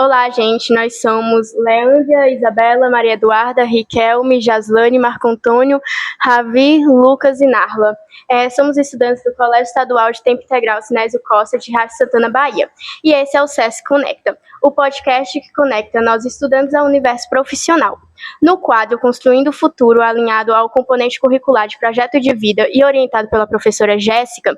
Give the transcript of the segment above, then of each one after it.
Olá, gente, nós somos Leandria, Isabela, Maria Eduarda, Riquelme, Jaslane, Marco Antônio, Ravi, Lucas e Narla. Somos estudantes do Colégio Estadual de Tempo Integral Sinésio Costa de Rádio Santana, Bahia. E esse é o SESC Conecta, o podcast que conecta nós estudantes ao universo profissional. No quadro Construindo o Futuro, alinhado ao componente curricular de projeto de vida e orientado pela professora Jéssica,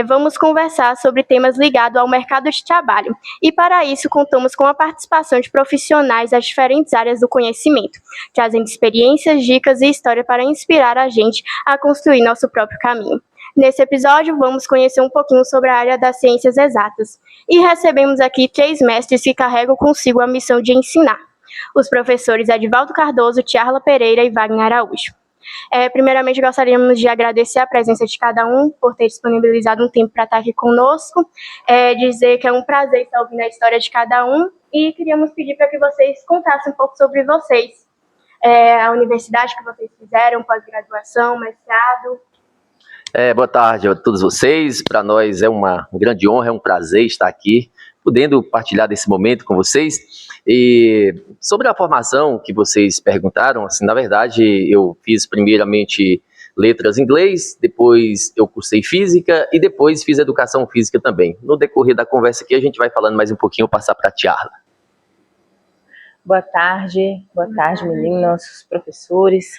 vamos conversar sobre temas ligados ao mercado de trabalho. E para isso, contamos com a participação de profissionais das diferentes áreas do conhecimento, trazendo experiências, dicas e história para inspirar a gente a construir nosso próprio caminho. Nesse episódio, vamos conhecer um pouquinho sobre a área das ciências exatas. E recebemos aqui 3 mestres que carregam consigo a missão de ensinar. Os professores Edivaldo Cardoso, Tiarla Pereira e Wagner Araújo. Primeiramente, gostaríamos de agradecer a presença de cada um por ter disponibilizado um tempo para estar aqui conosco, dizer que é um prazer estar ouvindo a história de cada um e queríamos pedir para que vocês contassem um pouco sobre vocês, a universidade que vocês fizeram, pós-graduação, mestrado. Boa tarde a todos vocês. Para nós é uma grande honra, é um prazer estar aqui, podendo partilhar desse momento com vocês. E sobre a formação que vocês perguntaram, assim, na verdade, eu fiz primeiramente letras em inglês, depois eu cursei física e depois fiz educação física também. No decorrer da conversa aqui, a gente vai falando mais um pouquinho, eu passar para a Tiarla. Boa tarde, meninos, professores.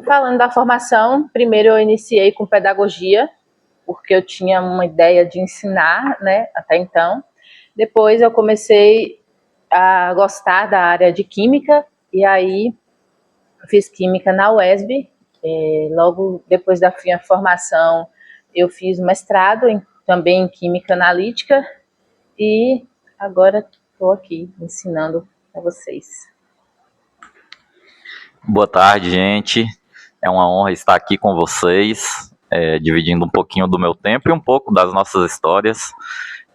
Falando da formação, primeiro eu iniciei com pedagogia, porque eu tinha uma ideia de ensinar, né, até então. Depois eu comecei a gostar da área de química, e aí fiz química na UESB. Logo depois da minha formação, eu fiz mestrado também em química analítica, e agora estou aqui ensinando para vocês. Boa tarde, gente. É uma honra estar aqui com vocês, dividindo um pouquinho do meu tempo e um pouco das nossas histórias.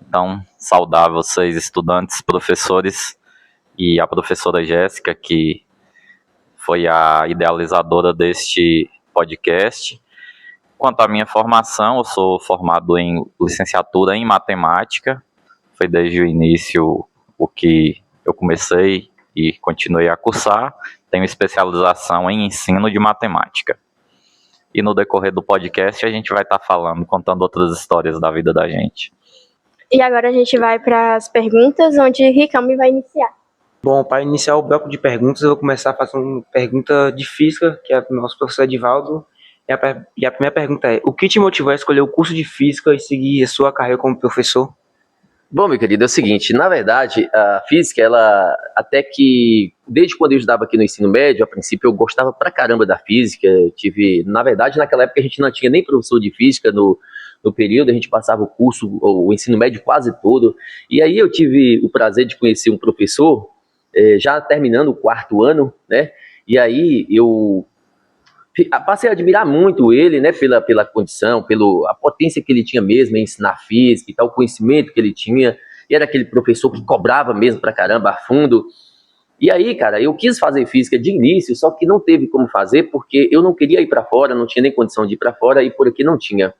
Então, saudar vocês, estudantes, professores e a professora Jéssica, que foi a idealizadora deste podcast. Quanto à minha formação, eu sou formado em licenciatura em matemática. Foi desde o início o que eu comecei e continuei a cursar. Tenho especialização em ensino de matemática. E no decorrer do podcast a gente vai estar falando, contando outras histórias da vida da gente. E agora a gente vai para as perguntas, onde Riquelme vai iniciar. Bom, para iniciar o bloco de perguntas, eu vou começar fazendo uma pergunta de física, que é do nosso professor Edivaldo. E a primeira pergunta é: o que te motivou a escolher o curso de física e seguir a sua carreira como professor? Bom, meu querido, é o seguinte, na verdade, a física, ela, até que, desde quando eu estudava aqui no ensino médio, a princípio eu gostava pra caramba da física, na verdade, naquela época a gente não tinha nem professor de física no período, a gente passava o curso, o ensino médio quase todo, e aí eu tive o prazer de conhecer um professor, já terminando o 4º ano, né, e aí eu passei a admirar muito ele, né, pela condição, a potência que ele tinha mesmo em ensinar física e tal, o conhecimento que ele tinha, e era aquele professor que cobrava mesmo pra caramba, a fundo. E aí, cara, eu quis fazer física de início, só que não teve como fazer, porque eu não queria ir pra fora, não tinha nem condição de ir pra fora, e por aqui não tinha.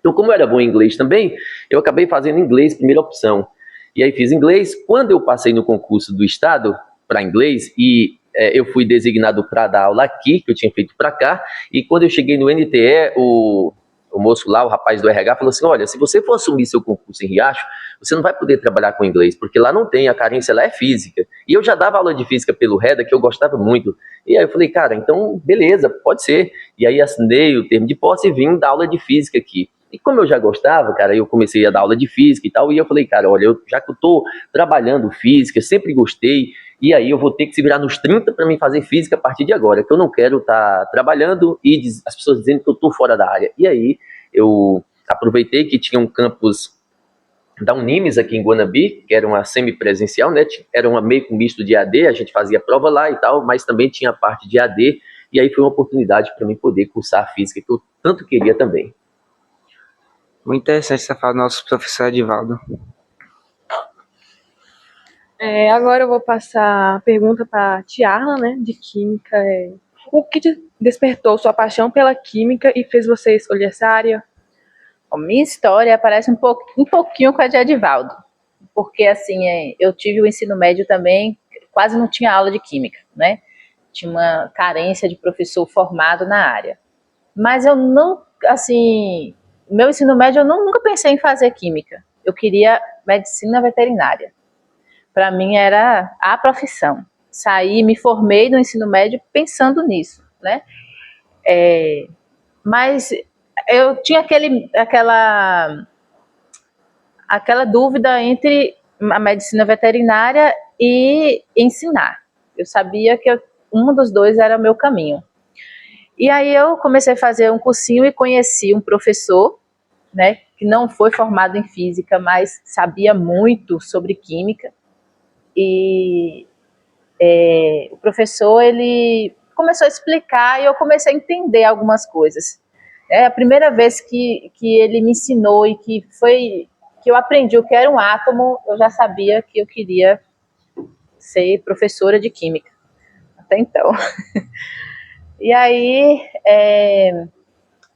Então, como eu era bom em inglês também, eu acabei fazendo inglês, primeira opção. E aí fiz inglês. Quando eu passei no concurso do estado para inglês, e eu fui designado para dar aula aqui, que eu tinha feito para cá, e quando eu cheguei no NTE, o moço lá, o rapaz do RH, falou assim: olha, se você for assumir seu concurso em Riacho, você não vai poder trabalhar com inglês, porque lá não tem, a carência lá é física. E eu já dava aula de física pelo REDA, que eu gostava muito. E aí eu falei: cara, então beleza, pode ser. E aí assinei o termo de posse e vim dar aula de física aqui. E como eu já gostava, cara, eu comecei a dar aula de física e tal, e eu falei: cara, olha, já que eu tô trabalhando física, sempre gostei, e aí eu vou ter que se virar nos 30 para mim fazer física a partir de agora, que eu não quero estar trabalhando e as pessoas dizendo que eu tô fora da área. E aí eu aproveitei que tinha um campus da Unimes aqui em Guanabi, que era uma semipresencial, né? Era meio que um misto de AD, a gente fazia prova lá e tal, mas também tinha a parte de AD, e aí foi uma oportunidade para mim poder cursar a física, que eu tanto queria também. Muito interessante essa fala do nosso professor Edivaldo. Agora eu vou passar a pergunta para a Tiarla, né, de Química. O que despertou sua paixão pela Química e fez você escolher essa área? A minha história parece um pouquinho com a de Edivaldo. porque assim, eu tive o ensino médio também, quase não tinha aula de química, né? Tinha uma carência de professor formado na área. Mas eu não, assim, meu ensino médio eu nunca pensei em fazer química. Eu queria medicina veterinária. Para mim era a profissão. Saí, me formei no ensino médio pensando nisso, né? Mas eu tinha aquela dúvida entre a medicina veterinária e ensinar. Eu sabia que um dos dois era o meu caminho. E aí eu comecei a fazer um cursinho e conheci um professor, né, que não foi formado em física, mas sabia muito sobre química. E o professor, ele começou a explicar e eu comecei a entender algumas coisas. A primeira vez que ele me ensinou e que eu aprendi o que era um átomo, eu já sabia que eu queria ser professora de química, até então. E aí,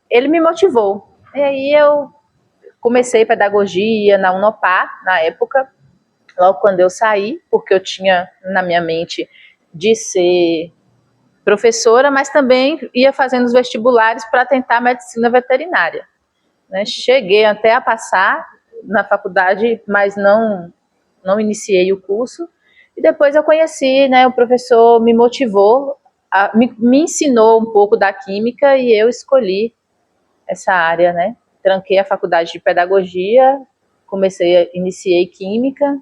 ele me motivou. E aí eu comecei pedagogia na Unopar, na época, logo quando eu saí, porque eu tinha na minha mente de ser professora, mas também ia fazendo os vestibulares para tentar medicina veterinária, né? Cheguei até a passar na faculdade, mas não iniciei o curso. E depois eu conheci, né, o professor me motivou, me ensinou um pouco da química e eu escolhi essa área, né? Tranquei a faculdade de pedagogia, iniciei química,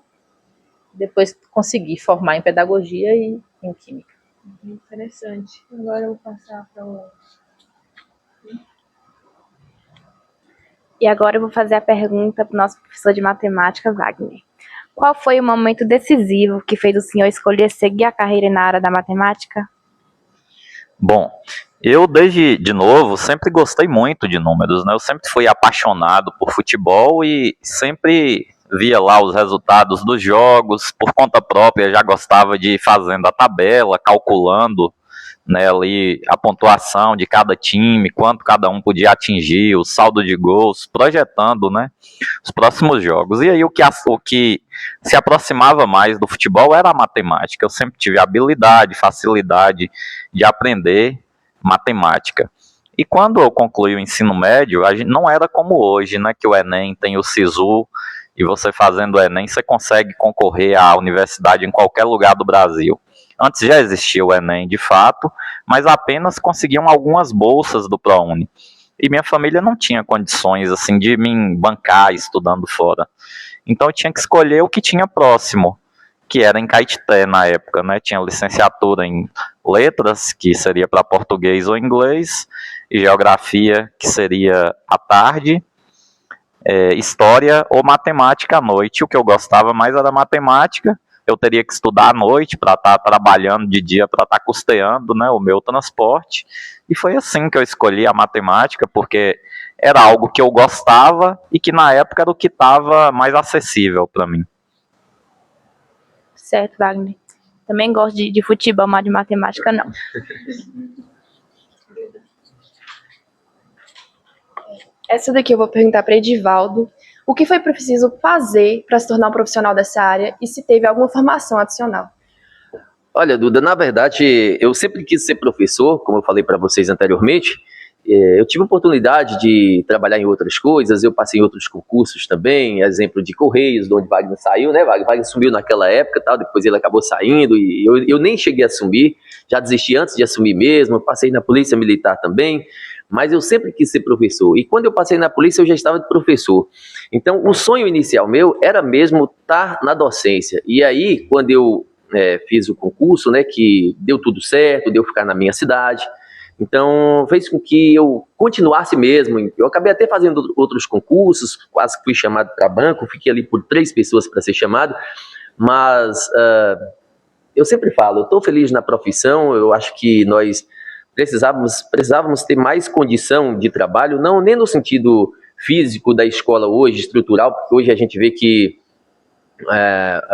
depois consegui formar em pedagogia e em química. Interessante. Agora eu vou passar para o... E agora eu vou fazer a pergunta para o nosso professor de matemática, Wagner. Qual foi o momento decisivo que fez o senhor escolher seguir a carreira na área da matemática? Bom, eu desde de novo sempre gostei muito de números, né? Eu sempre fui apaixonado por futebol e sempre via lá os resultados dos jogos, por conta própria já gostava de ir fazendo a tabela, calculando, né, ali a pontuação de cada time, quanto cada um podia atingir, o saldo de gols, projetando, né, os próximos jogos. E aí o que se aproximava mais do futebol era a matemática. Eu sempre tive habilidade, facilidade de aprender matemática. E quando eu concluí o ensino médio, a gente não era como hoje, né, que o Enem tem o SISU, e você fazendo o Enem, você consegue concorrer à universidade em qualquer lugar do Brasil. Antes já existia o Enem, de fato, mas apenas conseguiam algumas bolsas do ProUni. E minha família não tinha condições assim de me bancar estudando fora. Então eu tinha que escolher o que tinha próximo, que era em Caetité na época, né? Tinha licenciatura em letras, que seria para português ou inglês, e geografia, que seria à tarde, história ou matemática à noite. O que eu gostava mais era matemática. Eu teria que estudar à noite para estar trabalhando de dia, para estar custeando, né, o meu transporte. E foi assim que eu escolhi a matemática, porque era algo que eu gostava e que na época era o que estava mais acessível para mim. Certo, Wagner. Também gosto de futebol, mas de matemática não. Essa daqui eu vou perguntar para Edivaldo. O que foi preciso fazer para se tornar um profissional dessa área e se teve alguma formação adicional? Olha, Duda, na verdade, eu sempre quis ser professor, como eu falei para vocês anteriormente. Eu tive oportunidade de trabalhar em outras coisas, eu passei em outros concursos também, exemplo de Correios, de onde Wagner saiu, né? Wagner sumiu naquela época, tal, depois ele acabou saindo, e eu nem cheguei a assumir, já desisti antes de assumir mesmo, passei na Polícia Militar também, mas eu sempre quis ser professor, e quando eu passei na polícia eu já estava de professor. Então o sonho inicial meu era mesmo estar na docência, e aí quando eu fiz o concurso, né, que deu tudo certo, deu ficar na minha cidade, então fez com que eu continuasse mesmo. Eu acabei até fazendo outros concursos, quase fui chamado para banco, fiquei ali por 3 pessoas para ser chamado, mas eu sempre falo, eu estou feliz na profissão, eu acho que nós precisávamos ter mais condição de trabalho, não nem no sentido físico da escola hoje, estrutural, porque hoje a gente vê que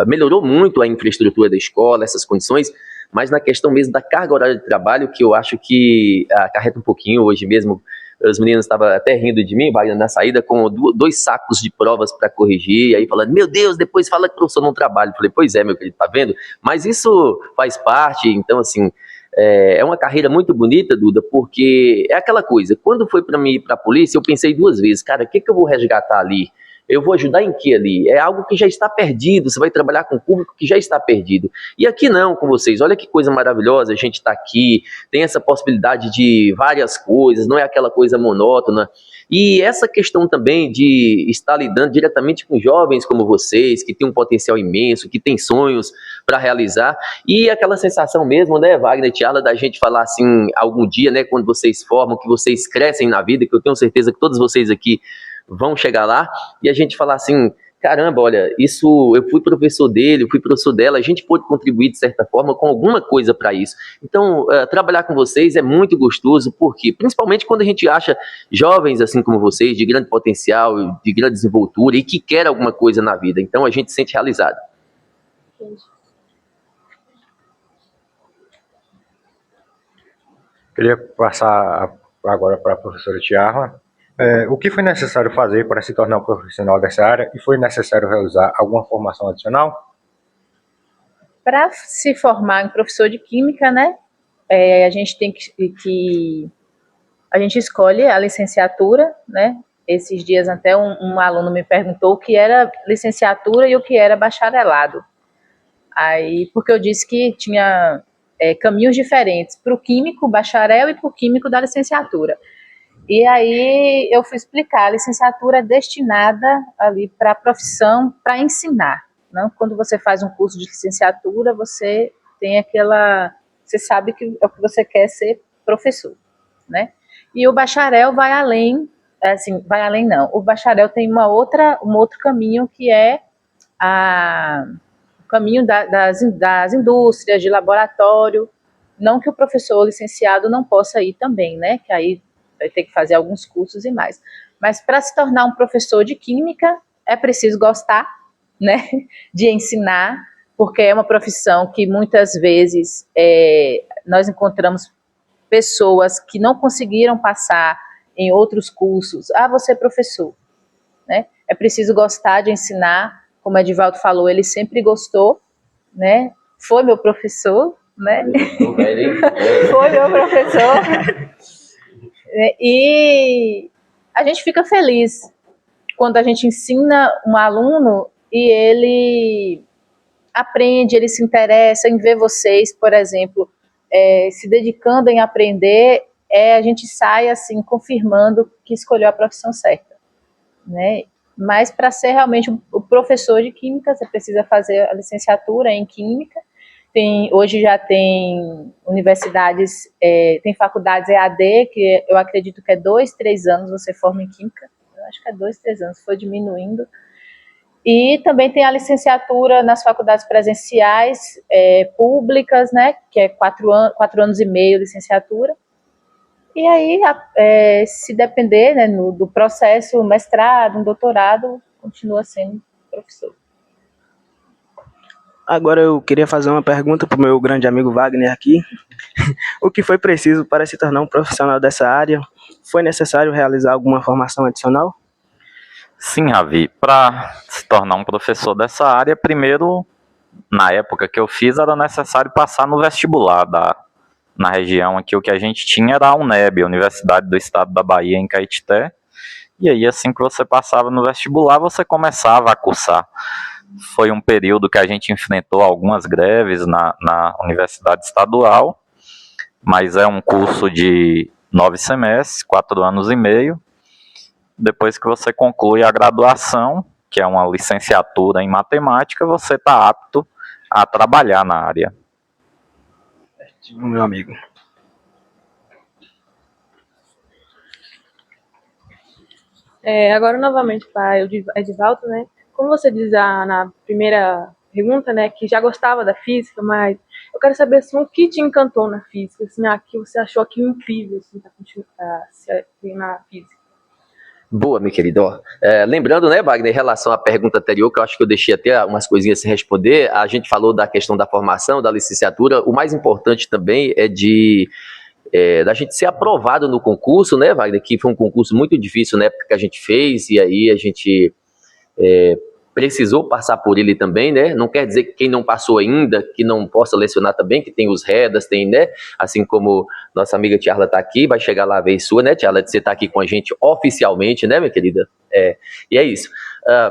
melhorou muito a infraestrutura da escola, essas condições, mas na questão mesmo da carga horária de trabalho, que eu acho que acarreta um pouquinho hoje mesmo. os meninos estavam até rindo de mim, Wagner, na saída, com 2 sacos de provas para corrigir, e aí falando, meu Deus, depois fala que o professor não trabalha. Eu falei, pois é, meu querido, tá vendo? Mas isso faz parte, então assim, é uma carreira muito bonita, Duda, porque é aquela coisa, quando foi para mim ir para a polícia, eu pensei 2 vezes, cara, o que eu vou resgatar ali? Eu vou ajudar em que ali? É algo que já está perdido, você vai trabalhar com um público que já está perdido. E aqui não, com vocês, olha que coisa maravilhosa, a gente está aqui, tem essa possibilidade de várias coisas, não é aquela coisa monótona. E essa questão também de estar lidando diretamente com jovens como vocês, que têm um potencial imenso, que têm sonhos para realizar, e aquela sensação mesmo, né, Wagner e Tiarla, da gente falar assim, algum dia, né, quando vocês formam, que vocês crescem na vida, que eu tenho certeza que todos vocês aqui vão chegar lá, e a gente falar assim, caramba, olha, isso, eu fui professor dele, eu fui professor dela, a gente pode contribuir de certa forma com alguma coisa para isso. Então, trabalhar com vocês é muito gostoso, porque, principalmente quando a gente acha jovens assim como vocês, de grande potencial, de grande desenvoltura e que quer alguma coisa na vida, então a gente se sente realizado. Queria passar agora para a professora Tiarla. O que foi necessário fazer para se tornar um profissional dessa área e foi necessário realizar alguma formação adicional? Para se formar em professor de química, né, a gente tem a gente escolhe a licenciatura, né? Esses dias até um aluno me perguntou o que era licenciatura e o que era bacharelado. Aí, porque eu disse que tinha caminhos diferentes para o químico bacharel e para o químico da licenciatura. E aí eu fui explicar, a licenciatura é destinada ali para a profissão, para ensinar. Não? Quando você faz um curso de licenciatura, você tem você sabe que é o que você quer ser professor, né? E o bacharel vai além, vai além não. O bacharel tem um outro caminho que é o caminho das indústrias, de laboratório. Não que o professor licenciado não possa ir também, né? Que aí vai ter que fazer alguns cursos e mais. Mas para se tornar um professor de química, é preciso gostar, né, de ensinar, porque é uma profissão que muitas vezes nós encontramos pessoas que não conseguiram passar em outros cursos. Você é professor, né? É preciso gostar de ensinar, como o Edivaldo falou, ele sempre gostou, né? Foi meu professor, né? Foi meu professor. E a gente fica feliz quando a gente ensina um aluno e ele aprende, ele se interessa em ver vocês, por exemplo, se dedicando em aprender, a gente sai assim confirmando que escolheu a profissão certa, né? Mas para ser realmente o professor de química, você precisa fazer a licenciatura em química. Hoje já tem universidades, tem faculdades EAD, que eu acredito que é 2, 3 anos você forma em química. Eu acho que é 2, 3 anos, foi diminuindo. E também tem a licenciatura nas faculdades presenciais públicas, né, que é 4 anos e meio de licenciatura. E aí, se depender, né, do processo, um mestrado, um doutorado, continua sendo professor. Agora eu queria fazer uma pergunta para o meu grande amigo Wagner aqui. O que foi preciso para se tornar um profissional dessa área? Foi necessário realizar alguma formação adicional? Sim, Ravi. Para se tornar um professor dessa área, primeiro, na época que eu fiz, era necessário passar no vestibular na região aqui. O que a gente tinha era a UNEB, a Universidade do Estado da Bahia, em Caetité. E aí, assim que você passava no vestibular, você começava a cursar. Foi um período que a gente enfrentou algumas greves na Universidade Estadual, mas é um curso de 9 semestres, 4 anos e meio. Depois que você conclui a graduação, que é uma licenciatura em matemática, você está apto a trabalhar na área. Meu amigo. Agora, novamente, para Edivaldo, né? Como você diz na primeira pergunta, né, que já gostava da física, mas eu quero saber assim, o que te encantou na física, assim, que você achou aquilo incrível, assim, na física. Boa, meu querido. Lembrando, né, Wagner, em relação à pergunta anterior, que eu acho que eu deixei até umas coisinhas sem responder, a gente falou da questão da formação, da licenciatura. O mais importante também é de da gente ser aprovado no concurso, né, Wagner, que foi um concurso muito difícil na época que a gente fez, e aí a gente precisou passar por ele também, né? Não quer dizer que quem não passou ainda, que não possa lecionar também, que tem os REDAS, tem, né? Assim como nossa amiga Tiarla está aqui, vai chegar lá a vez sua, né, Tiarla, de você estar aqui com a gente oficialmente, né, minha querida? E é isso.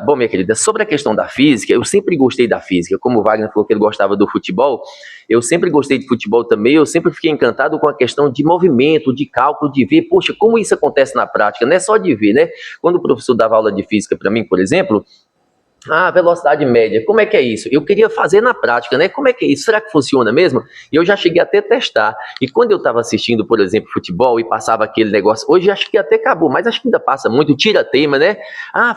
Bom, minha querida, sobre a questão da física, eu sempre gostei da física. Como o Wagner falou que ele gostava do futebol, eu sempre gostei de futebol também. Eu sempre fiquei encantado com a questão de movimento, de cálculo, de ver, poxa, como isso acontece na prática. Não é só de ver, né? Quando o professor dava aula de física para mim, por exemplo, velocidade média, como é que é isso? Eu queria fazer na prática, né? Como é que é isso? Será que funciona mesmo? E eu já cheguei até a testar. E quando eu estava assistindo, por exemplo, futebol e passava aquele negócio, hoje acho que até acabou, mas acho que ainda passa muito, tira-teima, né?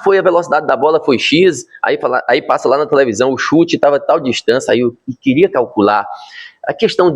Foi a velocidade da bola, foi X, aí passa lá na televisão, o chute estava a tal distância, aí eu queria calcular. A questão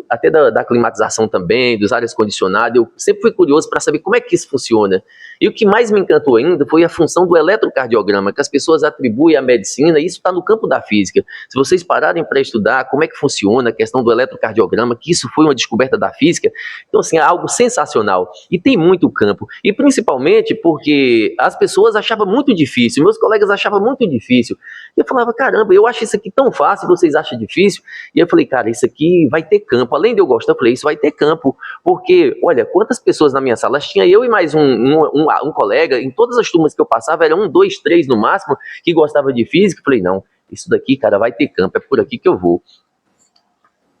até da climatização também, dos ares condicionados, eu sempre fui curioso para saber como é que isso funciona. E o que mais me encantou ainda foi a função do eletrocardiograma, que as pessoas atribuem à medicina, e isso está no campo da física. Se vocês pararem para estudar como é que funciona a questão do eletrocardiograma, que isso foi uma descoberta da física, então assim, é algo sensacional. E tem muito campo, e principalmente porque as pessoas achavam muito difícil, meus colegas achavam muito difícil. E eu falava, caramba, eu acho isso aqui tão fácil, vocês acham difícil? E eu falei, cara, isso aqui vai ter campo. Além de eu gostar, eu falei, isso vai ter campo. Porque, olha, quantas pessoas na minha sala? Tinha eu e mais um colega, em todas as turmas que eu passava, eram 1, 2, 3 no máximo, que gostava de física. Eu falei, não, isso daqui, cara, vai ter campo, é por aqui que eu vou.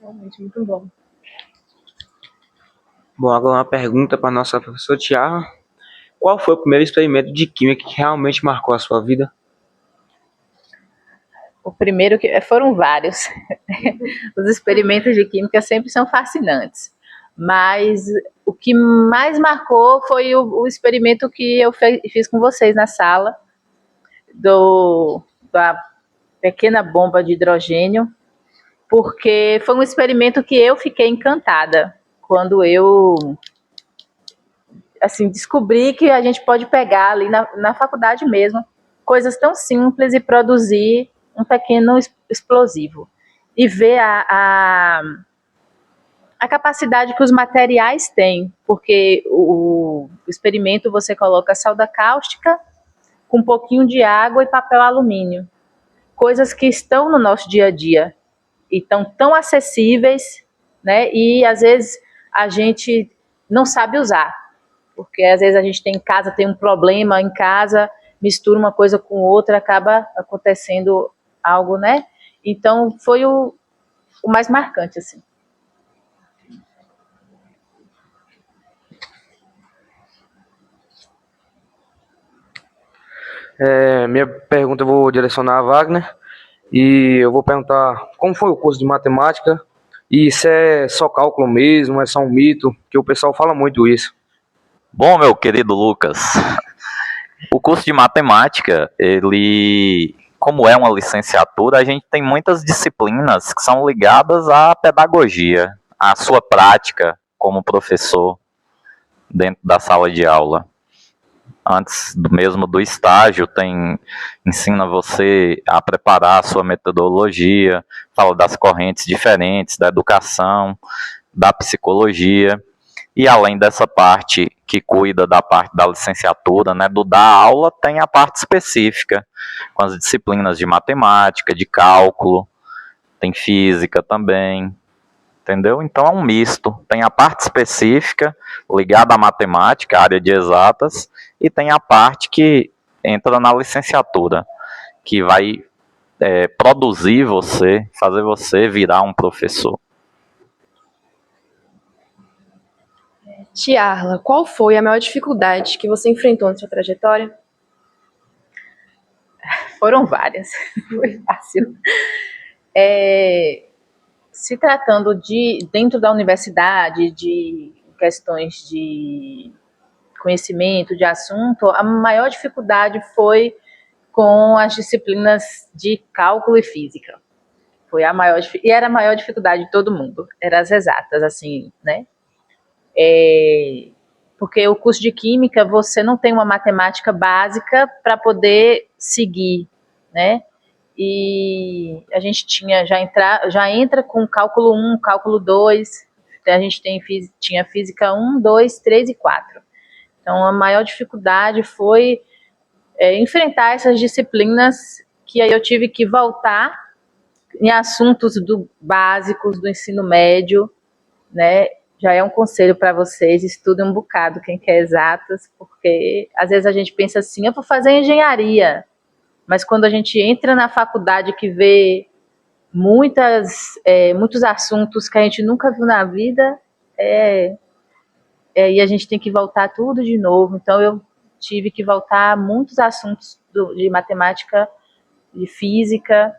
Realmente, muito bom. Bom, agora uma pergunta para nossa professora Tiarra. Qual foi o primeiro experimento de química que realmente marcou a sua vida? O primeiro foram vários. Os experimentos de química sempre são fascinantes. Mas o que mais marcou foi o experimento que eu fiz com vocês na sala, da pequena bomba de hidrogênio, porque foi um experimento que eu fiquei encantada quando eu descobri que a gente pode pegar ali na faculdade mesmo coisas tão simples e produzir um pequeno explosivo. E ver a capacidade que os materiais têm, porque o experimento você coloca soda cáustica com um pouquinho de água e papel alumínio. Coisas que estão no nosso dia a dia e estão tão acessíveis, né? E às vezes a gente não sabe usar, porque às vezes a gente tem um problema em casa, mistura uma coisa com outra, acaba acontecendo algo, né? Então foi o mais marcante, assim. Minha pergunta eu vou direcionar a Wagner e eu vou perguntar como foi o curso de matemática e se é só cálculo mesmo, é só um mito, que o pessoal fala muito isso. Bom, meu querido Lucas, o curso de matemática, ele, como é uma licenciatura, a gente tem muitas disciplinas que são ligadas à pedagogia, à sua prática como professor dentro da sala de aula. Antes mesmo do estágio, ensina você a preparar a sua metodologia, fala das correntes diferentes, da educação, da psicologia, e além dessa parte que cuida da parte da licenciatura, né, do dar aula, tem a parte específica, com as disciplinas de matemática, de cálculo, tem física também, entendeu? Então é um misto, tem a parte específica ligada à matemática, à área de exatas, e tem a parte que entra na licenciatura, que vai produzir você, fazer você virar um professor. Tiarla, qual foi a maior dificuldade que você enfrentou na sua trajetória? Foram várias, foi fácil. Se tratando dentro da universidade, de questões de conhecimento, de assunto, a maior dificuldade foi com as disciplinas de cálculo e física. Foi e era a maior dificuldade de todo mundo, eram as exatas, assim, né? Porque o curso de química, você não tem uma matemática básica para poder seguir, né? E a gente já entra com cálculo 1, cálculo 2, Então, a gente tinha física 1, 2, 3 e 4. Então, a maior dificuldade foi enfrentar essas disciplinas que aí eu tive que voltar em assuntos básicos do ensino médio, né? Já é um conselho para vocês, estudem um bocado quem quer exatas, porque às vezes a gente pensa assim, eu vou fazer engenharia, mas quando a gente entra na faculdade que vê muitos assuntos que a gente nunca viu na vida, e a gente tem que voltar tudo de novo. Então eu tive que voltar a muitos assuntos de matemática, de física,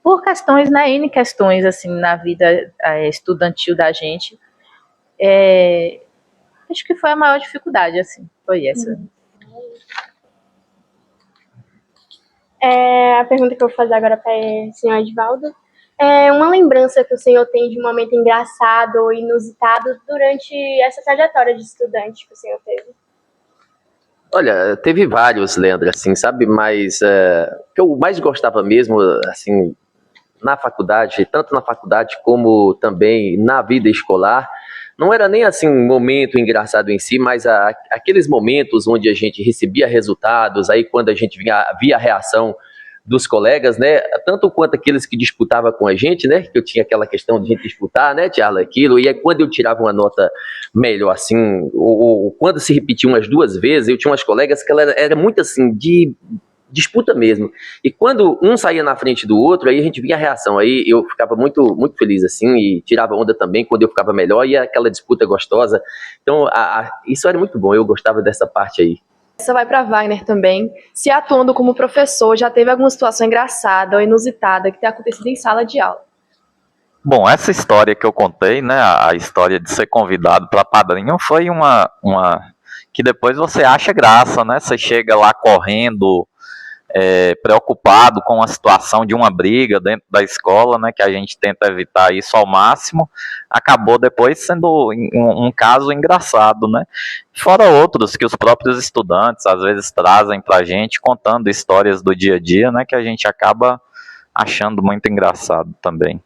por questões, né, N questões assim na vida estudantil da gente. Acho que foi a maior dificuldade, assim, foi essa. A pergunta que eu vou fazer agora para o senhor Edivaldo é uma lembrança que o senhor tem de um momento engraçado ou inusitado durante essa trajetória de estudante que o senhor teve? Olha, teve vários, Leandro, assim, sabe? Mas o que eu mais gostava mesmo, assim, na faculdade, tanto na faculdade como também na vida escolar, não era nem assim um momento engraçado em si, mas aqueles momentos onde a gente recebia resultados, aí quando a gente via a reação dos colegas, né, tanto quanto aqueles que disputavam com a gente, né, que eu tinha aquela questão de gente disputar, né, Tiarla, aquilo, e aí quando eu tirava uma nota melhor, assim, ou quando se repetia umas 2 vezes, eu tinha umas colegas que ela era muito assim, de disputa mesmo, e quando um saía na frente do outro, aí a gente via a reação, aí eu ficava muito, muito feliz assim, e tirava onda também quando eu ficava melhor, e aquela disputa gostosa, então isso era muito bom, eu gostava dessa parte aí. Essa vai para Wagner também. Se atuando como professor, já teve alguma situação engraçada ou inusitada que tenha acontecido em sala de aula? Bom, essa história que eu contei, né, a história de ser convidado para padrinho, foi uma que depois você acha graça, né? Você chega lá correndo, preocupado com a situação de uma briga dentro da escola, né, que a gente tenta evitar isso ao máximo, acabou depois sendo um caso engraçado, né? Fora outros que os próprios estudantes às vezes trazem para a gente, contando histórias do dia a dia, né, que a gente acaba achando muito engraçado também.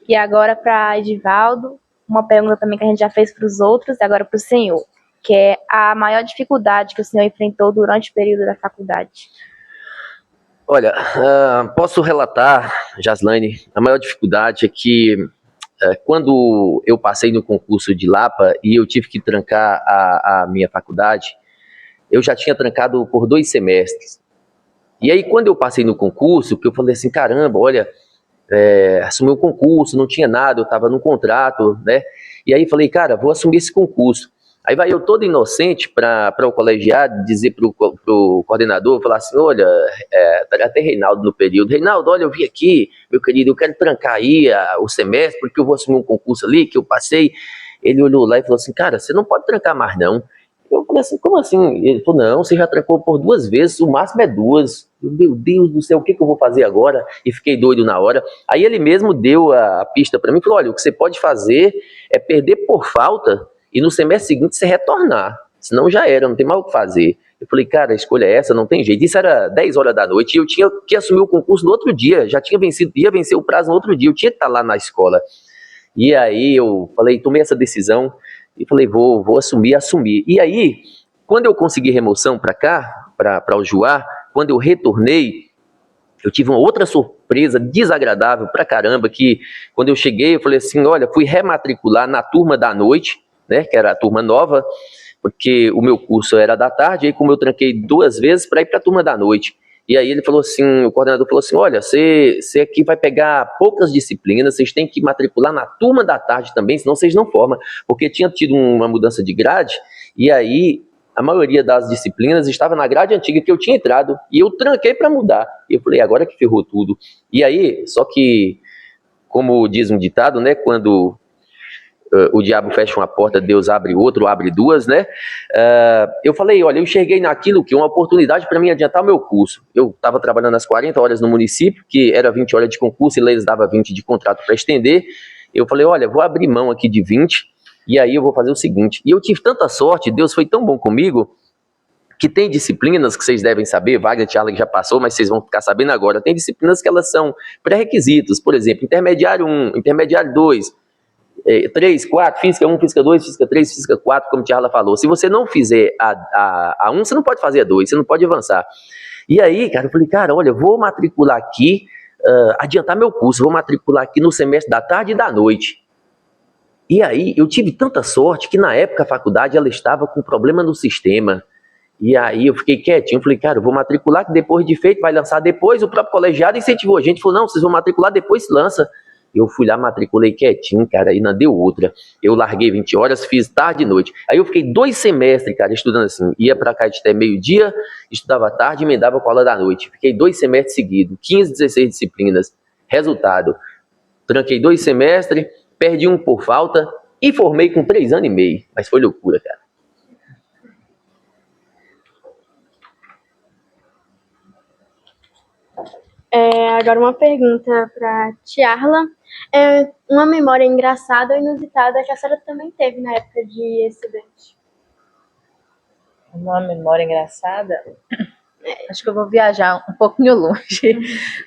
E agora para Edivaldo, uma pergunta também que a gente já fez para os outros, e agora para o senhor, que é a maior dificuldade que o senhor enfrentou durante o período da faculdade. Olha, posso relatar, Jaslane, a maior dificuldade é que quando eu passei no concurso de Lapa e eu tive que trancar a minha faculdade, eu já tinha trancado por 2 semestres. E aí quando eu passei no concurso, que eu falei assim, caramba, olha, assumi um concurso, não tinha nada, eu estava num contrato, né? E aí falei, cara, vou assumir esse concurso. Aí vai eu todo inocente para o colegiado dizer para o coordenador, falar assim, olha, até Reinaldo no período, Reinaldo, olha, eu vim aqui, meu querido, eu quero trancar aí o semestre, porque eu vou assumir um concurso ali, que eu passei. Ele olhou lá e falou assim, cara, você não pode trancar mais não. Eu falei assim, como assim? Ele falou, não, você já trancou por 2 vezes, o máximo é 2. Meu Deus do céu, o que eu vou fazer agora? E fiquei doido na hora. Aí ele mesmo deu a pista para mim, falou, olha, o que você pode fazer é perder por falta e no semestre seguinte você retornar, senão já era, não tem mais o que fazer. Eu falei, cara, a escolha é essa, não tem jeito. Isso era 10 horas da noite e eu tinha que assumir o concurso no outro dia, já tinha vencido, ia vencer o prazo no outro dia, eu tinha que estar lá na escola. E aí eu falei, tomei essa decisão e falei, vou assumir. E aí, quando eu consegui remoção para cá, para o Juá, quando eu retornei, eu tive uma outra surpresa desagradável pra caramba, que quando eu cheguei, eu falei assim, olha, fui rematricular na turma da noite, né, que era a turma nova, porque o meu curso era da tarde, aí como eu tranquei 2 vezes para ir para a turma da noite. E aí ele falou assim, o coordenador falou assim, olha, você aqui vai pegar poucas disciplinas, vocês têm que matricular na turma da tarde também, senão vocês não formam, porque tinha tido uma mudança de grade, e aí a maioria das disciplinas estava na grade antiga que eu tinha entrado, e eu tranquei para mudar. E eu falei, agora que ferrou tudo. E aí, só que, como diz um ditado, né, quando o diabo fecha uma porta, Deus abre outra, ou abre 2, né? Eu falei, olha, eu enxerguei naquilo que uma oportunidade para mim adiantar o meu curso. Eu estava trabalhando as 40 horas no município, que era 20 horas de concurso, e lá eles davam 20 de contrato para estender. Eu falei, olha, vou abrir mão aqui de 20, e aí eu vou fazer o seguinte. E eu tive tanta sorte, Deus foi tão bom comigo, que tem disciplinas que vocês devem saber, Wagner e Charla que já passou, mas vocês vão ficar sabendo agora. Tem disciplinas que elas são pré-requisitos, por exemplo, intermediário 1, intermediário 2, 3, 4, física 1, física 2, física 3, física 4, como a Charla falou. Se você não fizer a 1, você não pode fazer a 2, você não pode avançar. E aí, cara, eu falei, cara, olha, eu vou matricular aqui, adiantar meu curso, vou matricular aqui no semestre da tarde e da noite. E aí, eu tive tanta sorte que na época a faculdade ela estava com problema no sistema. E aí eu fiquei quietinho, falei, cara, eu vou matricular que depois de feito vai lançar depois. O próprio colegiado incentivou a gente, falou, não, vocês vão matricular depois se lança. Eu fui lá, matriculei quietinho, cara, aí não deu outra. Eu larguei 20 horas, fiz tarde e noite. Aí eu fiquei 2 semestres, cara, estudando assim. Ia pra cá até meio-dia, estudava à tarde, emendava com a aula da noite. Fiquei 2 semestres seguidos, 15, 16 disciplinas. Resultado, tranquei 2 semestres, perdi um por falta e formei com 3 anos e meio. Mas foi loucura, cara. Agora uma pergunta para Tiarla. Uma memória engraçada ou inusitada que a senhora também teve na época de estudante? Uma memória engraçada? Acho que eu vou viajar um pouquinho longe.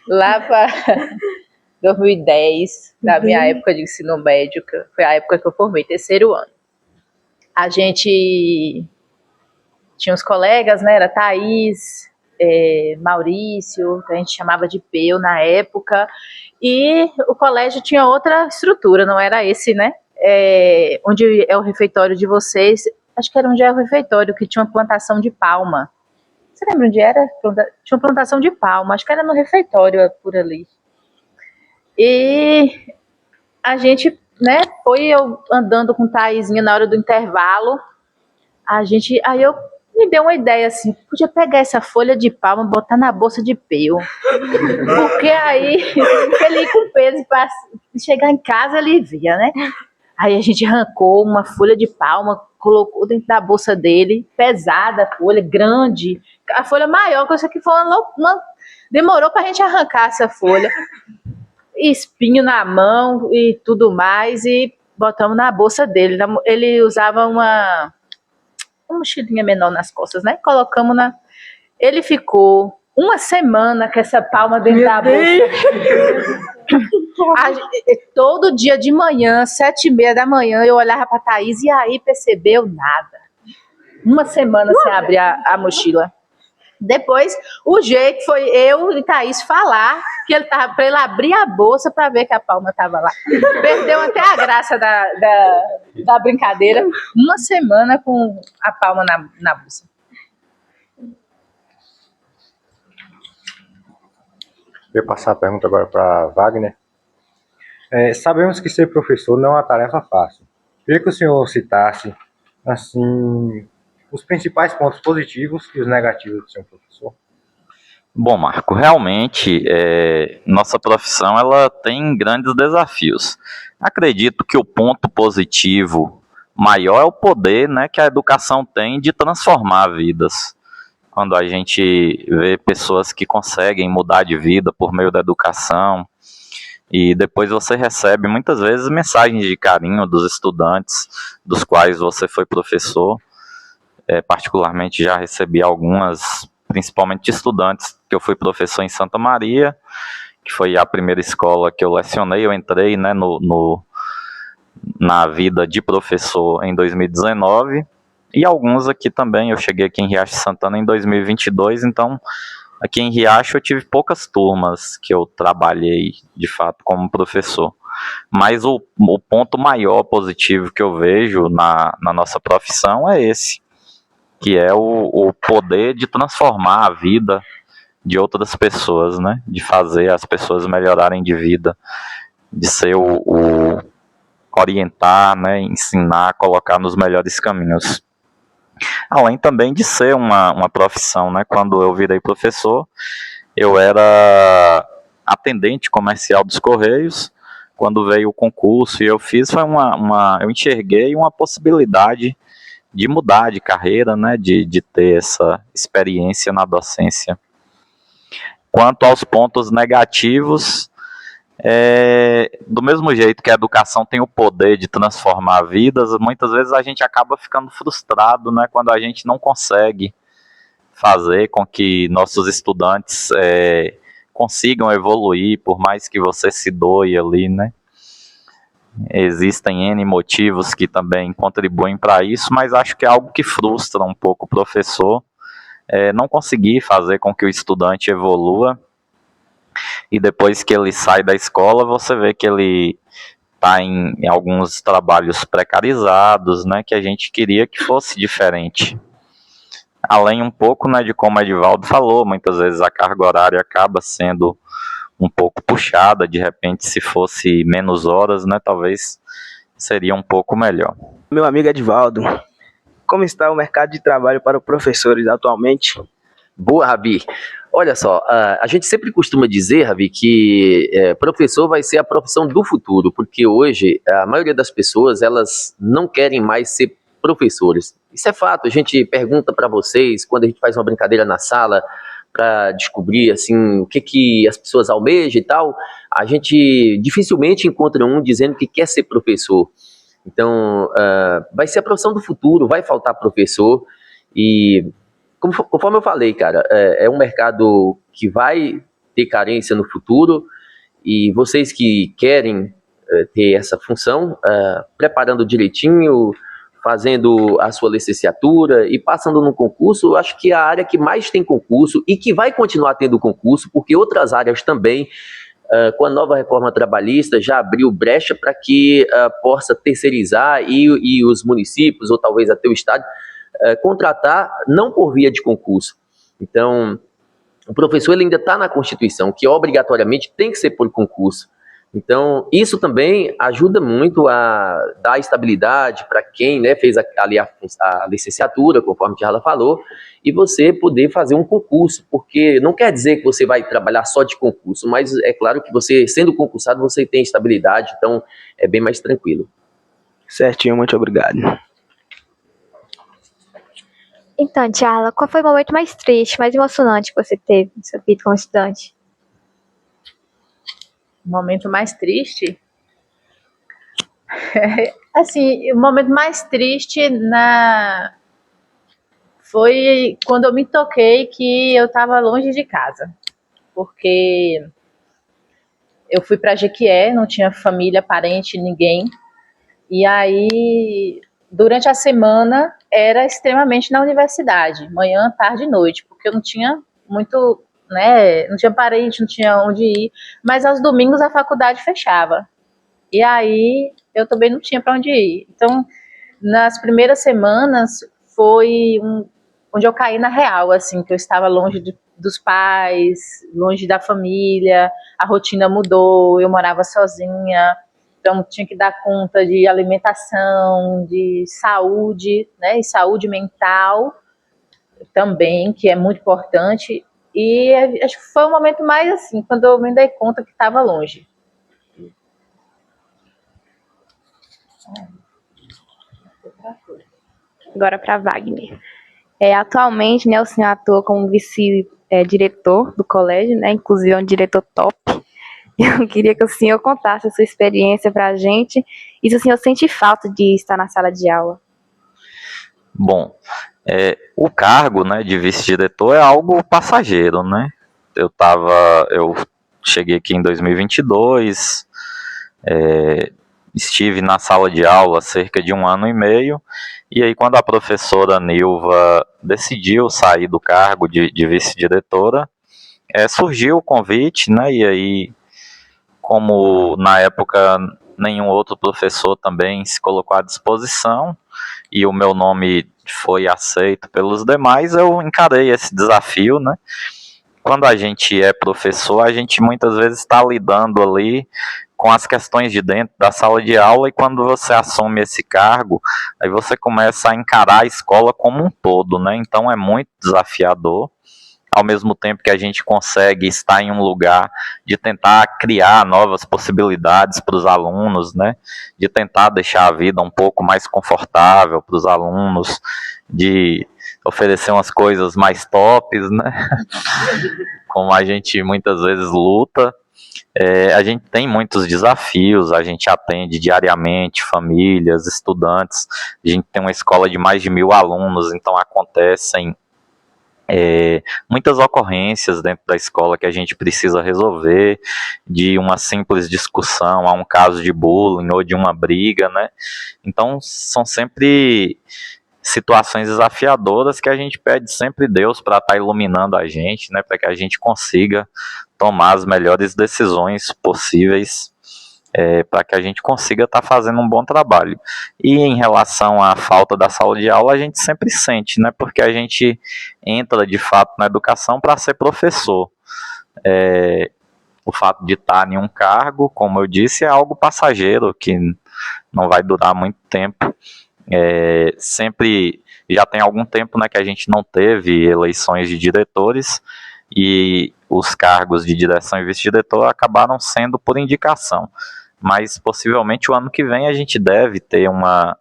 Lá para 2010, da minha época de ensino médio, que foi a época que eu formei, 3º ano. A gente tinha uns colegas, né? Era Thaís, Maurício, que a gente chamava de Peu na época, e o colégio tinha outra estrutura, não era esse, né? Onde é o refeitório de vocês, acho que era onde é o refeitório, que tinha uma plantação de palma. Você lembra onde era? Tinha uma plantação de palma, acho que era no refeitório por ali. E a gente, né, foi eu andando com Thaisinha na hora do intervalo, aí eu me deu uma ideia assim, podia pegar essa folha de palma e botar na bolsa de Peu. Porque aí ele ia com peso para chegar em casa ele via, né? Aí a gente arrancou uma folha de palma, colocou dentro da bolsa dele, pesada a folha, grande. A folha maior, que isso aqui foi demorou pra gente arrancar essa folha. Espinho na mão e tudo mais, e botamos na bolsa dele. Ele usava uma mochilinha menor nas costas, né? Colocamos na... Ele ficou 1 semana com essa palma dentro da bolsa. Todo dia de manhã, 7h30 da manhã, eu olhava pra Thaís e aí percebeu nada. 1 semana sem abrir a mochila. Depois, o jeito foi eu e Thaís falar que ele tava para ele abrir a bolsa para ver que a palma estava lá. Perdeu até a graça da brincadeira. 1 semana com a palma na bolsa. Vou passar a pergunta agora para Wagner. Sabemos que ser professor não é uma tarefa fácil. Queria que o senhor citasse, assim, os principais pontos positivos e os negativos de ser um professor. Bom, Marco, realmente nossa profissão ela tem grandes desafios. Acredito que o ponto positivo maior é o poder, né, que a educação tem de transformar vidas. Quando a gente vê pessoas que conseguem mudar de vida por meio da educação, e depois você recebe muitas vezes mensagens de carinho dos estudantes dos quais você foi professor. Particularmente já recebi algumas, principalmente de estudantes, que eu fui professor em Santa Maria, que foi a primeira escola que eu lecionei. Eu entrei, né, na vida de professor em 2019, e alguns aqui também. Eu cheguei aqui em Riacho Santana em 2022, então aqui em Riacho eu tive poucas turmas que eu trabalhei de fato como professor. Mas o ponto maior positivo que eu vejo na nossa profissão é esse, que é o poder de transformar a vida de outras pessoas, né? De fazer as pessoas melhorarem de vida, de ser o orientar, né? Ensinar, colocar nos melhores caminhos. Além também de ser uma profissão, né? Quando eu virei professor, eu era atendente comercial dos Correios. Quando veio o concurso e eu fiz, eu enxerguei uma possibilidade de mudar de carreira, né, de ter essa experiência na docência. Quanto aos pontos negativos, do mesmo jeito que a educação tem o poder de transformar vidas, muitas vezes a gente acaba ficando frustrado, né, quando a gente não consegue fazer com que nossos estudantes consigam evoluir, por mais que você se doe ali, né? Existem N motivos que também contribuem para isso, mas acho que é algo que frustra um pouco o professor, não conseguir fazer com que o estudante evolua, e depois que ele sai da escola, você vê que ele está em alguns trabalhos precarizados, né, que a gente queria que fosse diferente. Além um pouco, né, de como o Edivaldo falou, muitas vezes a carga horária acaba sendo um pouco puxada, de repente se fosse menos horas, né, talvez seria um pouco melhor. Meu amigo Edivaldo, como está o mercado de trabalho para os professores atualmente? Boa, Rabi. Olha só, a gente sempre costuma dizer, Rabi, que professor vai ser a profissão do futuro, porque hoje a maioria das pessoas, elas não querem mais ser professores. Isso é fato, a gente pergunta para vocês, quando a gente faz uma brincadeira na sala, para descobrir assim, o que as pessoas almejam e tal, a gente dificilmente encontra um dizendo que quer ser professor. Então, vai ser a profissão do futuro, vai faltar professor, e conforme eu falei, cara, é um mercado que vai ter carência no futuro, e vocês que querem ter essa função, preparando direitinho, fazendo a sua licenciatura e passando no concurso, eu acho que é a área que mais tem concurso e que vai continuar tendo concurso, porque outras áreas também, com a nova reforma trabalhista, já abriu brecha para que possa terceirizar e os municípios, ou talvez até o estado, contratar não por via de concurso. Então, o professor ele ainda está na Constituição, que obrigatoriamente tem que ser por concurso. Então, isso também ajuda muito a dar estabilidade para quem, né, fez ali a licenciatura, conforme a Tiala falou, e você poder fazer um concurso, porque não quer dizer que você vai trabalhar só de concurso, mas é claro que você, sendo concursado, você tem estabilidade, então é bem mais tranquilo. Certinho, muito obrigado. Então, Tiala, qual foi o momento mais triste, mais emocionante que você teve na sua vida como estudante? O momento mais triste? Assim, o momento mais triste foi quando eu me toquei que eu estava longe de casa. Porque eu fui para Jequié, não tinha família, parente, ninguém. E aí, durante a semana, era extremamente na universidade, manhã, tarde e noite, porque eu não tinha muito, né, não tinha parente, não tinha onde ir, mas aos domingos a faculdade fechava. E aí, eu também não tinha para onde ir. Então, nas primeiras semanas, foi onde eu caí na real, assim, que eu estava longe dos pais, longe da família, a rotina mudou, eu morava sozinha, então tinha que dar conta de alimentação, de saúde, né, e saúde mental também, que é muito importante, e acho que foi o momento mais assim, quando eu me dei conta que estava longe. Agora para Wagner. Atualmente, né, o senhor atua como vice-diretor do colégio, né, inclusive é um diretor top. Eu queria que o senhor contasse a sua experiência para a gente e se o senhor sente falta de estar na sala de aula. Bom, o cargo, né, de vice-diretor é algo passageiro, né? Eu cheguei aqui em 2022, estive na sala de aula há cerca de 1 ano e meio, e aí quando a professora Nilva decidiu sair do cargo de vice-diretora, surgiu o convite, né, e aí, como na época nenhum outro professor também se colocou à disposição, e o meu nome foi aceito pelos demais, eu encarei esse desafio, né? Quando a gente é professor, a gente muitas vezes está lidando ali com as questões de dentro da sala de aula, e quando você assume esse cargo, aí você começa a encarar a escola como um todo, né? Então é muito desafiador, ao mesmo tempo que a gente consegue estar em um lugar de tentar criar novas possibilidades para os alunos, né? De tentar deixar a vida um pouco mais confortável para os alunos, de oferecer umas coisas mais tops, né? Como a gente muitas vezes luta. A gente tem muitos desafios, a gente atende diariamente famílias, estudantes, a gente tem uma escola de mais de 1.000 alunos, então acontecem muitas ocorrências dentro da escola que a gente precisa resolver, de uma simples discussão a um caso de bullying ou de uma briga, né? Então, são sempre situações desafiadoras que a gente pede sempre Deus para estar iluminando a gente, né? Para que a gente consiga tomar as melhores decisões possíveis, para que a gente consiga estar fazendo um bom trabalho. E em relação à falta da sala de aula, a gente sempre sente, né? Porque a gente entra de fato na educação para ser professor. O fato de estar em um cargo, como eu disse, é algo passageiro, que não vai durar muito tempo. Sempre já tem algum tempo, né, que a gente não teve eleições de diretores, e os cargos de direção e vice-diretor acabaram sendo por indicação. Mas possivelmente o ano que vem a gente deve ter uma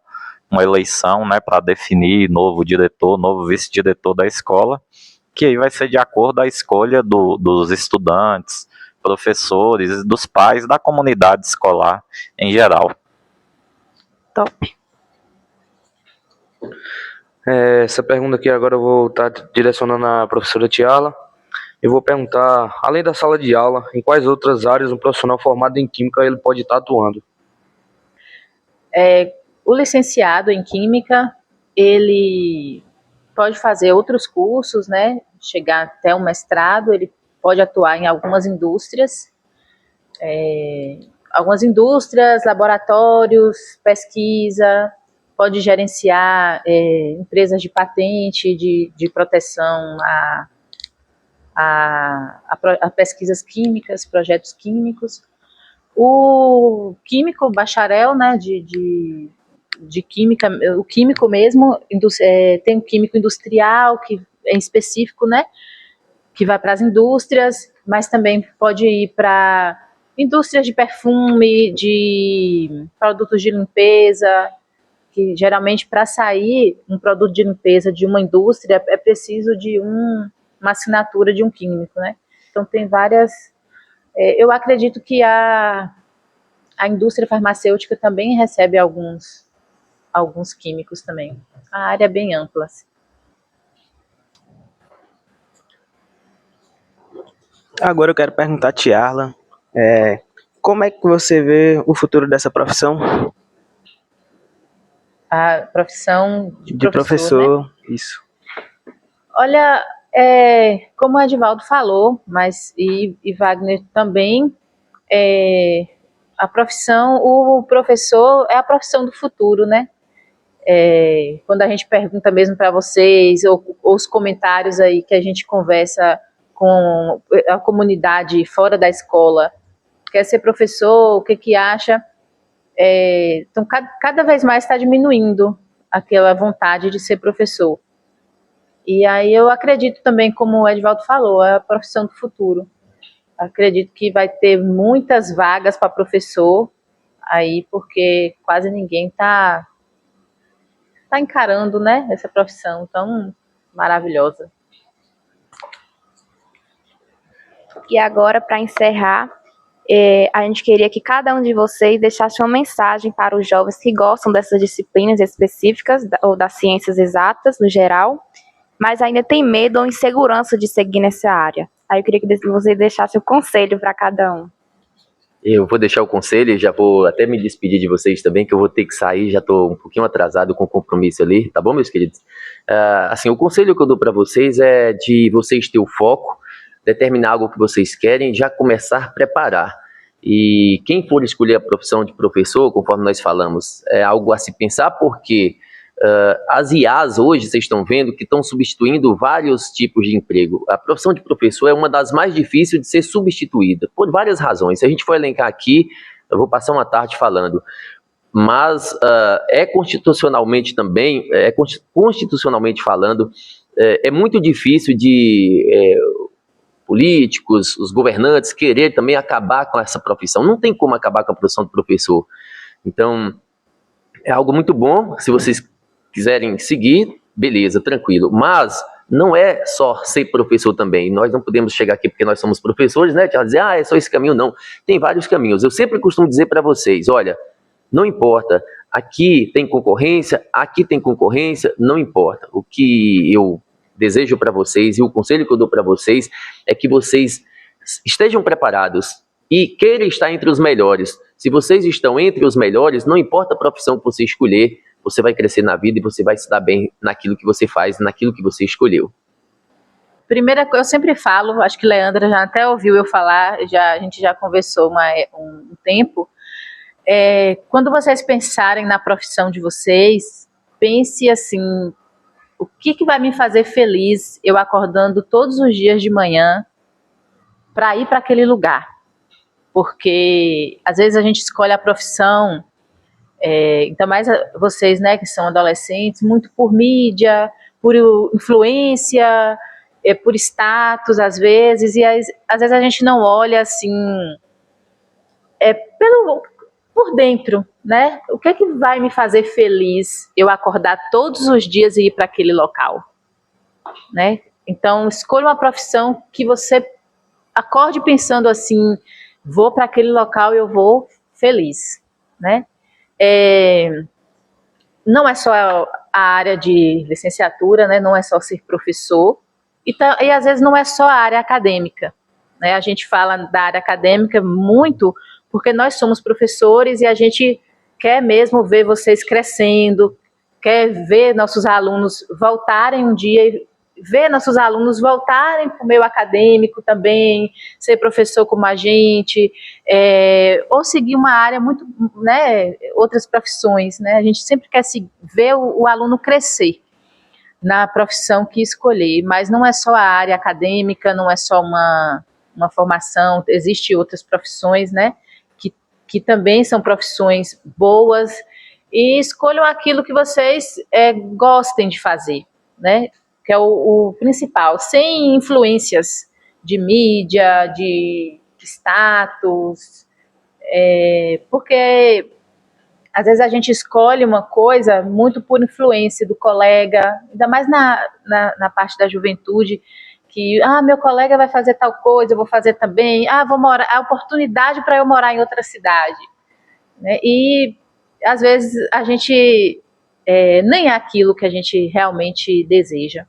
eleição, né, para definir novo diretor, novo vice-diretor da escola, que aí vai ser de acordo à escolha dos estudantes, professores, dos pais, da comunidade escolar em geral. Top. Essa pergunta aqui agora eu vou estar direcionando à professora Tiala. Eu vou perguntar, além da sala de aula, em quais outras áreas um profissional formado em Química ele pode estar atuando? O licenciado em Química, ele pode fazer outros cursos, né? Chegar até um mestrado, ele pode atuar em algumas indústrias, laboratórios, pesquisa, pode gerenciar empresas de patente, de proteção a pesquisas químicas, projetos químicos. O químico bacharel, né, de química, o químico mesmo, tem um químico industrial, que é específico, né, que vai para as indústrias, mas também pode ir para indústrias de perfume, de produtos de limpeza, que geralmente para sair um produto de limpeza de uma indústria é preciso de uma assinatura de um químico, né? Então tem várias. Eu acredito que a indústria farmacêutica também recebe alguns químicos também. A área é bem ampla. Agora eu quero perguntar a Tiarla, como é que você vê o futuro dessa profissão? A profissão de professor, né? Isso. Olha, como o Edivaldo falou, mas e Wagner também, a profissão, o professor é a profissão do futuro, né? Quando a gente pergunta mesmo para vocês, ou os comentários aí que a gente conversa com a comunidade fora da escola, quer ser professor, o que acha? Então, cada vez mais está diminuindo aquela vontade de ser professor. E aí eu acredito também, como o Edivaldo falou, é a profissão do futuro. Acredito que vai ter muitas vagas para professor aí, porque quase ninguém está encarando, né, essa profissão tão maravilhosa. E agora, para encerrar, a gente queria que cada um de vocês deixasse uma mensagem para os jovens que gostam dessas disciplinas específicas ou das ciências exatas no geral, mas ainda tem medo ou insegurança de seguir nessa área. Aí eu queria que você deixasse o conselho para cada um. Eu vou deixar o conselho e já vou até me despedir de vocês também, que eu vou ter que sair, já estou um pouquinho atrasado com o compromisso ali, tá bom, meus queridos? Assim, o conselho que eu dou para vocês é de vocês ter o foco, determinar algo que vocês querem, já começar a preparar. E quem for escolher a profissão de professor, conforme nós falamos, é algo a se pensar, porque as IAs hoje, vocês estão vendo, que estão substituindo vários tipos de emprego. A profissão de professor é uma das mais difíceis de ser substituída, por várias razões. Se a gente for elencar aqui, eu vou passar uma tarde falando. Mas constitucionalmente também, constitucionalmente falando, é muito difícil de políticos, os governantes querer também acabar com essa profissão. Não tem como acabar com a profissão de professor. Então, é algo muito bom. Se vocês quiserem seguir, beleza, tranquilo. Mas não é só ser professor também. Nós não podemos chegar aqui porque nós somos professores, né? Dizer, é só esse caminho. Não. Tem vários caminhos. Eu sempre costumo dizer para vocês, olha, não importa, aqui tem concorrência, não importa. O que eu desejo para vocês e o conselho que eu dou para vocês é que vocês estejam preparados e queiram estar entre os melhores. Se vocês estão entre os melhores, não importa a profissão que você escolher, você vai crescer na vida e você vai se dar bem naquilo que você faz, naquilo que você escolheu. Primeira coisa, eu sempre falo, acho que Leandra já até ouviu eu falar, a gente já conversou um tempo, quando vocês pensarem na profissão de vocês, pense assim, o que vai me fazer feliz eu acordando todos os dias de manhã para ir para aquele lugar? Porque às vezes a gente escolhe a profissão, ainda mais vocês, né, que são adolescentes, muito por mídia, por influência, por status às vezes, e às vezes a gente não olha assim, por dentro, né? O que é que vai me fazer feliz eu acordar todos os dias e ir para aquele local, né? Então, escolha uma profissão que você acorde pensando assim, vou para aquele local e eu vou feliz, né? Não é só a área de licenciatura, né? Não é só ser professor, e às vezes não é só a área acadêmica, né? A gente fala da área acadêmica muito porque nós somos professores e a gente quer mesmo ver vocês crescendo, quer ver nossos alunos voltarem um dia e ver nossos alunos voltarem para o meio acadêmico também, ser professor como a gente, ou seguir uma área muito, né, outras profissões, né? A gente sempre quer ver o aluno crescer na profissão que escolher, mas não é só a área acadêmica, não é só uma formação, existem outras profissões, né, que também são profissões boas, e escolham aquilo que vocês gostem de fazer, né, que é o principal, sem influências de mídia, de status, porque às vezes a gente escolhe uma coisa muito por influência do colega, ainda mais na parte da juventude, que, meu colega vai fazer tal coisa, eu vou fazer também, vou morar, a oportunidade para eu morar em outra cidade, né? E às vezes a gente nem é aquilo que a gente realmente deseja.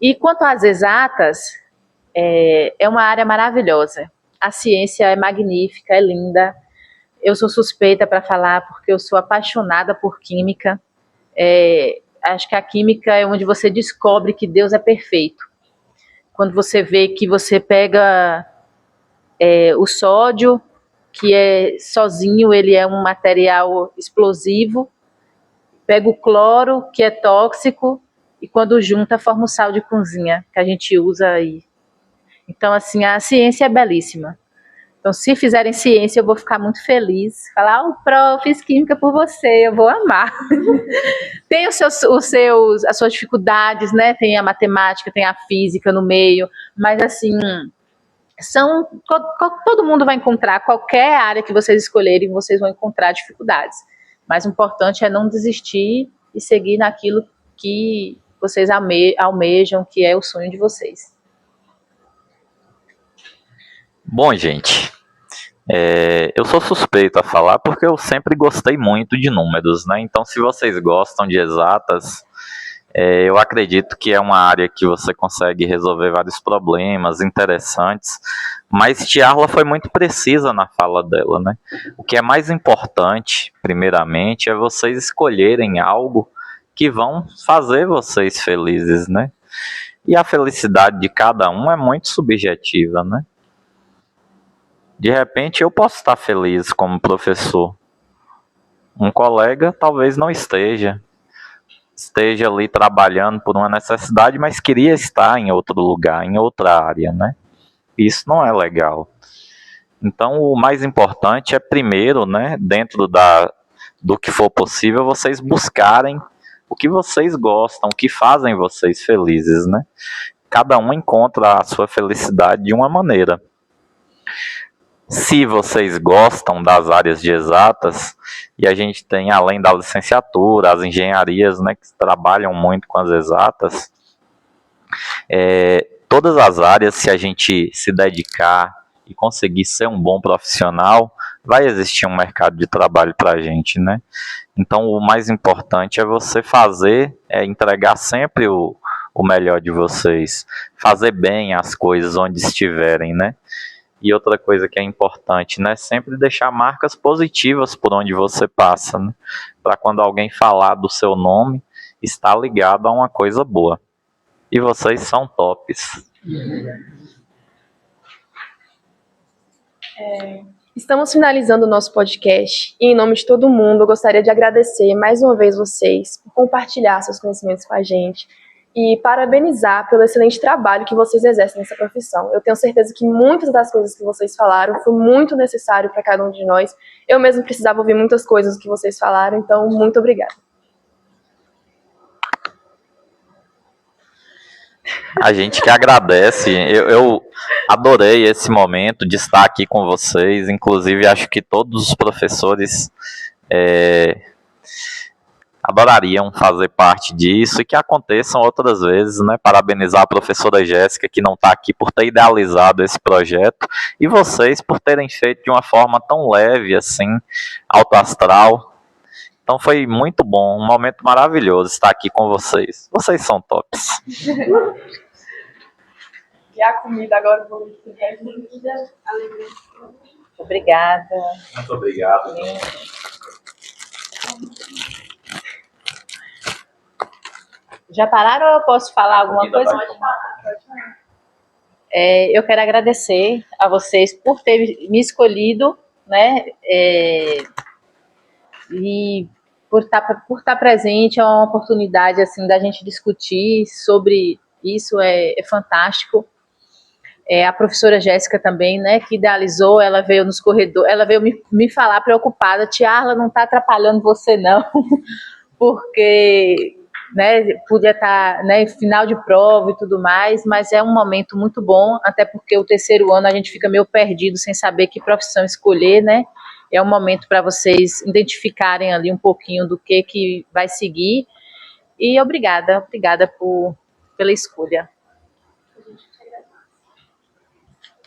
E quanto às exatas, é uma área maravilhosa, a ciência é magnífica, é linda. Eu sou suspeita para falar porque eu sou apaixonada por química. Acho que a química é onde você descobre que Deus é perfeito. Quando você vê que você pega o sódio, que sozinho ele é um material explosivo, pega o cloro, que é tóxico, e quando junta forma o sal de cozinha, que a gente usa aí. Então, assim, a ciência é belíssima. Então, se fizerem ciência, eu vou ficar muito feliz. Falar, prof, fiz química por você, eu vou amar. Tem as suas dificuldades, né? Tem a matemática, tem a física no meio, mas assim, todo mundo vai encontrar, qualquer área que vocês escolherem, vocês vão encontrar dificuldades. Mas o importante é não desistir e seguir naquilo que vocês almejam, que é o sonho de vocês. Bom, gente, eu sou suspeito a falar porque eu sempre gostei muito de números, né? Então, se vocês gostam de exatas, eu acredito que é uma área que você consegue resolver vários problemas interessantes, mas Tiarla foi muito precisa na fala dela, né? O que é mais importante, primeiramente, é vocês escolherem algo que vão fazer vocês felizes, né? E a felicidade de cada um é muito subjetiva, né? De repente eu posso estar feliz como professor. Um colega talvez não esteja ali trabalhando por uma necessidade, mas queria estar em outro lugar, em outra área, né? Isso não é legal. Então o mais importante é primeiro, né, dentro do que for possível, vocês buscarem o que vocês gostam, o que fazem vocês felizes, né? Cada um encontra a sua felicidade de uma maneira. Se vocês gostam das áreas de exatas, e a gente tem, além da licenciatura, as engenharias, né, que trabalham muito com as exatas, todas as áreas, se a gente se dedicar e conseguir ser um bom profissional, vai existir um mercado de trabalho para a gente, né? Então, o mais importante é você entregar sempre o o melhor de vocês, fazer bem as coisas onde estiverem, né? E outra coisa que é importante, né? Sempre deixar marcas positivas por onde você passa, né? Para quando alguém falar do seu nome, estar ligado a uma coisa boa. E vocês são tops. Estamos finalizando o nosso podcast e, em nome de todo mundo, eu gostaria de agradecer mais uma vez vocês por compartilhar seus conhecimentos com a gente e parabenizar pelo excelente trabalho que vocês exercem nessa profissão. Eu tenho certeza que muitas das coisas que vocês falaram foi muito necessário para cada um de nós. Eu mesmo precisava ouvir muitas coisas que vocês falaram, então muito obrigada. A gente que agradece. Eu adorei esse momento de estar aqui com vocês. Inclusive, acho que todos os professores adorariam fazer parte disso e que aconteçam outras vezes, né? Parabenizar a professora Jéssica, que não está aqui, por ter idealizado esse projeto, e vocês por terem feito de uma forma tão leve, assim, alto astral. Então foi muito bom, um momento maravilhoso estar aqui com vocês. Vocês são tops. E a comida agora, vou Obrigada. Muito obrigado. Já pararam ou eu posso falar alguma coisa? Eu quero agradecer a vocês por terem me escolhido, né? E por estar presente. É uma oportunidade assim da gente discutir sobre isso, é fantástico. A professora Jéssica também, né, que idealizou, ela veio nos corredores, ela veio me falar preocupada: Tiarla, não está atrapalhando você não, porque, né, podia estar, né, final de prova e tudo mais, mas é um momento muito bom, até porque o terceiro ano a gente fica meio perdido sem saber que profissão escolher, né? É um momento para vocês identificarem ali um pouquinho do que vai seguir. E obrigada pela escolha.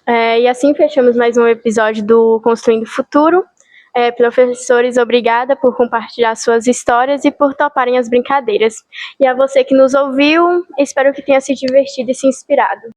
E assim fechamos mais um episódio do Construindo o Futuro. Professores, obrigada por compartilhar suas histórias e por toparem as brincadeiras. E a você que nos ouviu, espero que tenha se divertido e se inspirado.